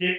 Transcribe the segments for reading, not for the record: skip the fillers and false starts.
tip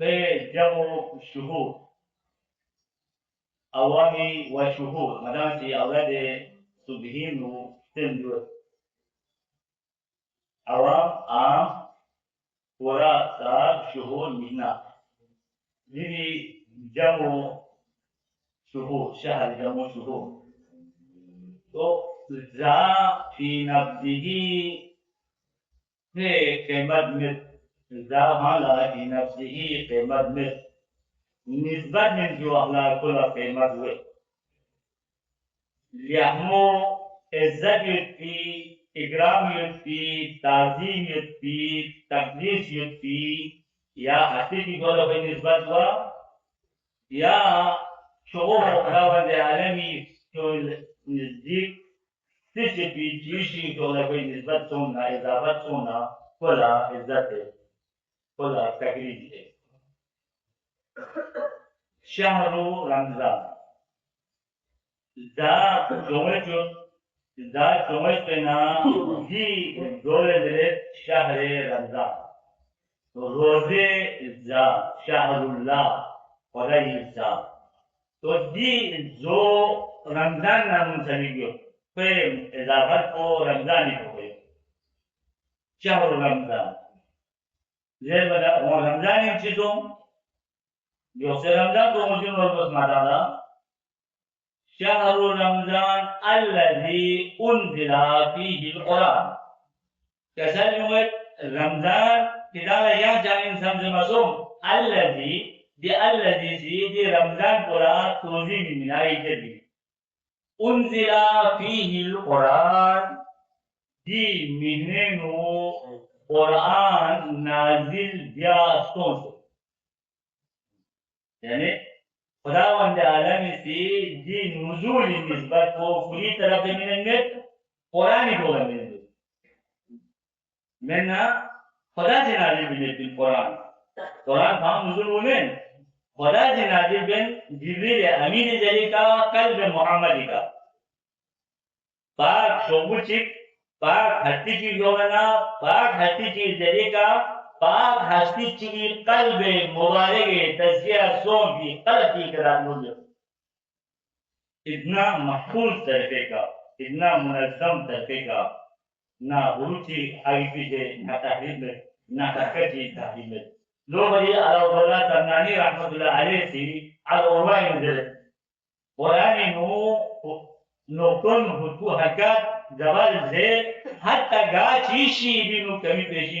في جمع شهور أوامي وشهور مدام في أولاد سبهين وتندور أوام عام ورا صار شهور مهنا دي جمع شهور شهر جمع شهور تو ذا في نفسه في قيمة مثل ذا مالا في نفسه قيمة مثل نسبة من جو أخلاق كل قيمة ذوي ليحمو عزت يتفي إكرام يتفي تعظيم يتفي تقديس يتفي يا حقيقي قولوا في نسبة ذوي يا شعوب أخلاق العالمي نزديك تشفي جيشي قولوا في نسبة سنة إضافة سنة كل عزت كل تقريب شهر رمضان ذا جمعتنا دي دولة شهر رمضان روزه ذا شهر الله خدای ذا تو دي جو رمضان نام سنيگو فهم اضافت کو رمضانی کو شهر رمضان زي بدا رمضان چیزوں يوصل رمضان كومجون والبس مدانا شهر رمضان الذي أنزل فيه القرآن كسلمة رمضان كذا يا جانين سمز مسوم الذي سيدي رمضان قرآن توزي من آي جدي أنزل فيه القرآن دي منه قرآن نازل بيا سونس يعني خداوند عالم سي دي نزول النسبة كل طرف من المت قرآن يقول منها خدا جنازي بن القرآن قرآن فهم نزول ومن خدا جنازي بن جبريل أمين ذلك قلب محمد کا پاک شوبوچک پاک ہستی کی گونا پاک ہستی کی ذریعہ کا پاک ہستی کی قلب مبارک تزکیہ سون کی قلب کی قرار موجود اتنا محفوظ طریقے کا اتنا منظم طریقے کا نہ بروچی آگے پیچھے نہ تحریر میں نہ حرکت کی تحریر میں لو بڑی اللہ سرنانی رحمت اللہ علیہ سی العلماء نزل قرآن نوکن حدو حرکت زبر زیر حتی گا چیشی بینو کمی پیشی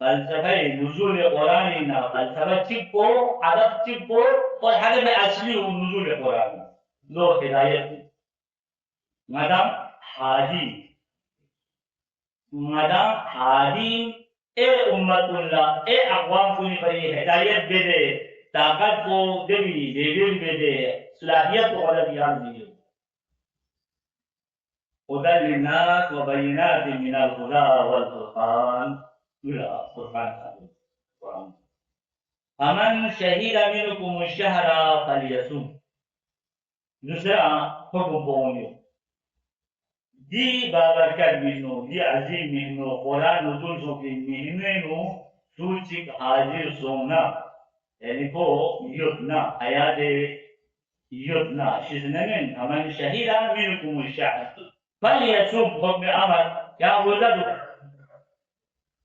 فلسفه نزول قرآن نه فلسفه چیکو ادب چیکو اور هدف اصلی نزول قرآن لو هدایت مدام حادی اے امت اللہ اے اقوام کو بری ہدایت دے دے طاقت کو دبی لیول دے دے صلاحیت کو اور بیان دی هدى للناس وبينات من الهدى والفرقان إلى قرآن فمن شهد منكم الشهر فليصم دوسرا حكم بوني دي بابركات منو دي عظيم منو قرآن نزول سوكي منو سوچك حاضر سونا يعني كو يبنا حياة يبنا شزنمين فمن شهد منكم الشهر فليصم حكم أمر يا ولد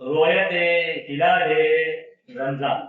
رؤية هلال رمضان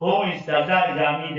com استعداد جامد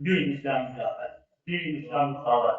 دين الإسلام دين الإسلام خلاص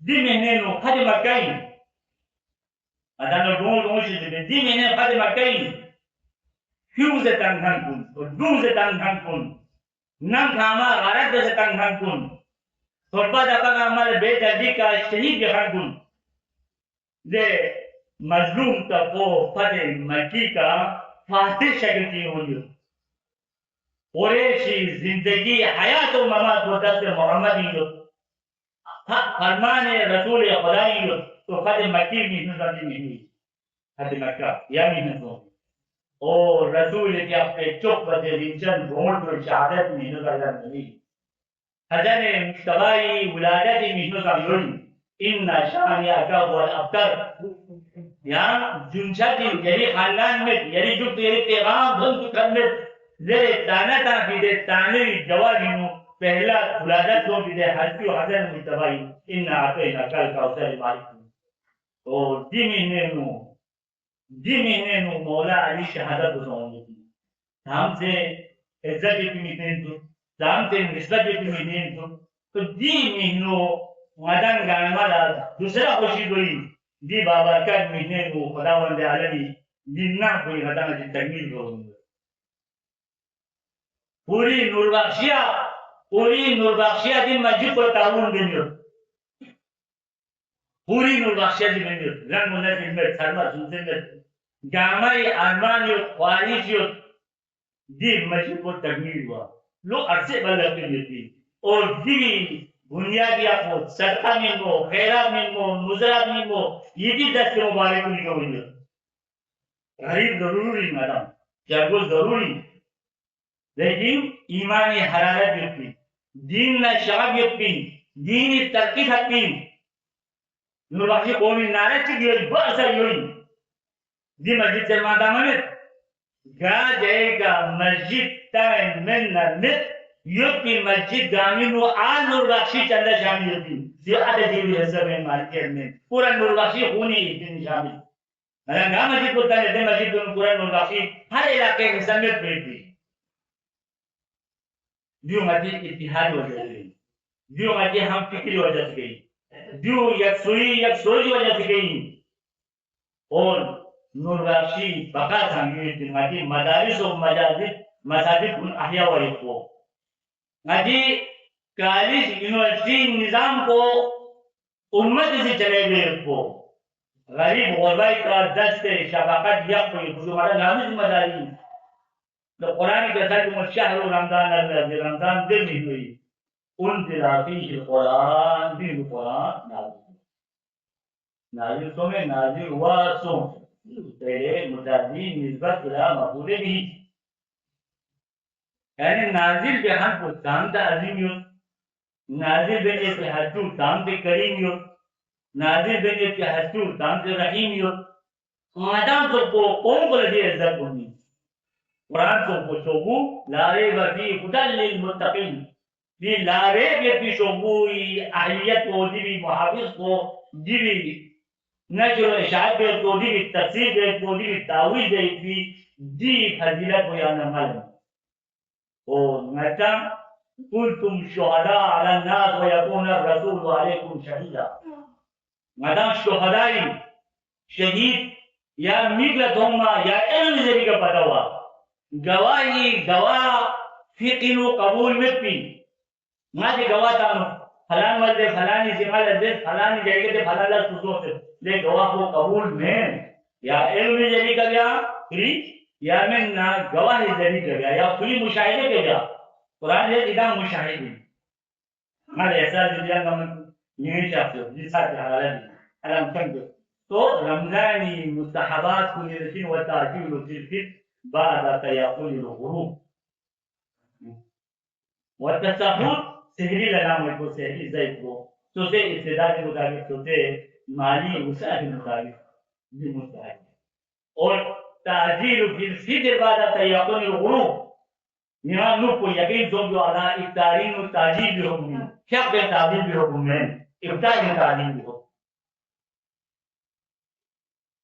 دين منين هذا مكان هذا نقول مش دين منين هذا مكان فيوزة تنهنكون ودوزة تنهنكون نام كاما غرق تنهنكون صرفا دفع عمل بيت أديك شهيد يهنكون ده مظلوم تقو فتح مکی کا فاتح شکل کی ہوئی قریشی زندگی حیات و ممات و دست محمدی ہو فرمان رسول خدایی ہو تو فتح مکی محنو زندگی نہیں ہوئی فتح مکہ یا محنو اور رسول کے اپنے چپ بتے رنچن بھونڈ پر شہادت محنو زندگی نہیں حضر مشتبائی ولادت محنو زندگی إن شانئك هو الأبتر يا جنشاتي يري خالان مت يري جوت يري پیغام دن کرمت زي تانتا في ده تاني جوابينو پہلا ولادت کو بھی دے حضرت حسن متبائی ان اعطيناك الكوثر مالك اور دی مہینے نو مولا علی شہادت سنوں ہم سے عزت کی میتیں تو ہم سے نسبت کی میتیں تو دی مہینوں مدن گانمالا دوسرا خوشی کوئی دی بابرکت مہینے کو خداوند عالمی دننا کوئی مدن کی تکمیل کو پوری نوربخشیہ دی مسجد کو تعاون دینیو پوری نوربخشیہ دی دینیو رن منت میں سرما سنتے میں گامائی ارمان یو خواہش یو دی مسجد کو تکمیل ہوا لو عرصے بلغ کے لیے اور دی بنیادی آپ صدقہ ملمو خیرات ملمو نظرات ملمو یہ بھی دست مبارک نہیں ہوئی غریب ضروری مدام جرگو ضروری لیکن ایمانی حرارت یقین دین نہ شعب یقین دینی ترقی حقین نوربخشی قومی نعرہ چکی ہوئی بأسا ہوئی دی مسجد سلمان دامنت گا جائے گا مسجد تائن من نرمت يبقي المسجد جامين وآل نوربخشی چندہ شامل ہوتی زیادہ دیوی حسب ہے مارکیٹ میں پورا نوربخشی خونی اتنی شامل مطلب گاہ مسجد کو تانے دے مسجد دونوں پورا نوربخشی ہر علاقے کی سمیت پیٹ دی دیو مسجد اتحاد وجہ سے گئی دیو مسجد ہم فکری وجہ سے گئی دیو یک سوچ وجہ سے گئی اور نوربخشی بقا سانگی مسجد مدارس و مساجد ان احیاء و اقوام نجی کالج یونیورسٹی نظام کو امت سے چلے گئے کو غریب غربائی کا دست شفقت یا کوئی ہمارا نامی ذمہ داری تو قرآن کے ساتھ شہر رمضان الذي رمضان دل میں ہوئی انزل فيه القرآن بھی قرآن نازل سو میں نازل ہوا سو تیرے متعدی نسبت الى مقبول بھی یعنی نازل به هم کو تام ته عظیم یو نازل به اتحادو تام ته کریم یو نازل به اتحادو تام ته رحیم یو مادام تو کو قوم کو لدی عزت کنی قرآن تو کو شوبو لارے وفی خدل للمتقین دی لارے بھی شوبوی اہلیت کو دی محافظ کو دی نشر و اشاعت کو دی تفسیر کو دی تاویل دی فضیلت کو یا نمال ومتى كنتم شهداء على الناس ويكون الرسول عليكم شهيدا مدام شهداء شهيد يا ميغلتهما يا علم ذريك بدوا گواہی گواہ فقه قبول متي ما دي گواہ تانو فلان ملدے فلانی زمال عزت فلانی جگہ تے فلانا سوچ لے گواہ کو قبول میں یا علم ذریعہ گیا فری یا من گواہ ذریعہ گیا یا فری مشاہدے گیا قرآن یہ ادام مشاہدے ہمارے احساس دیا ہم یہ چاہتے جیسا کہ حالت علم سمجھو تو رمضانی مستحبات کو نرسین و تاجیل و تلفت بعد تیاقل الغروب والتساہل سہری لنام کو سہری زید کو سوچے استعداد کے مطابق سوچے مالی وسعت کے مطابق بھی مستحب اور تعجیل فی الفطر بعد تیاقل الغروب نظام لوگ کو یقین جو على افطارین و تعجیل بھی حکم ہے شق تعجیل بھی حکم ہے افطار میں تعجیل بھی حکم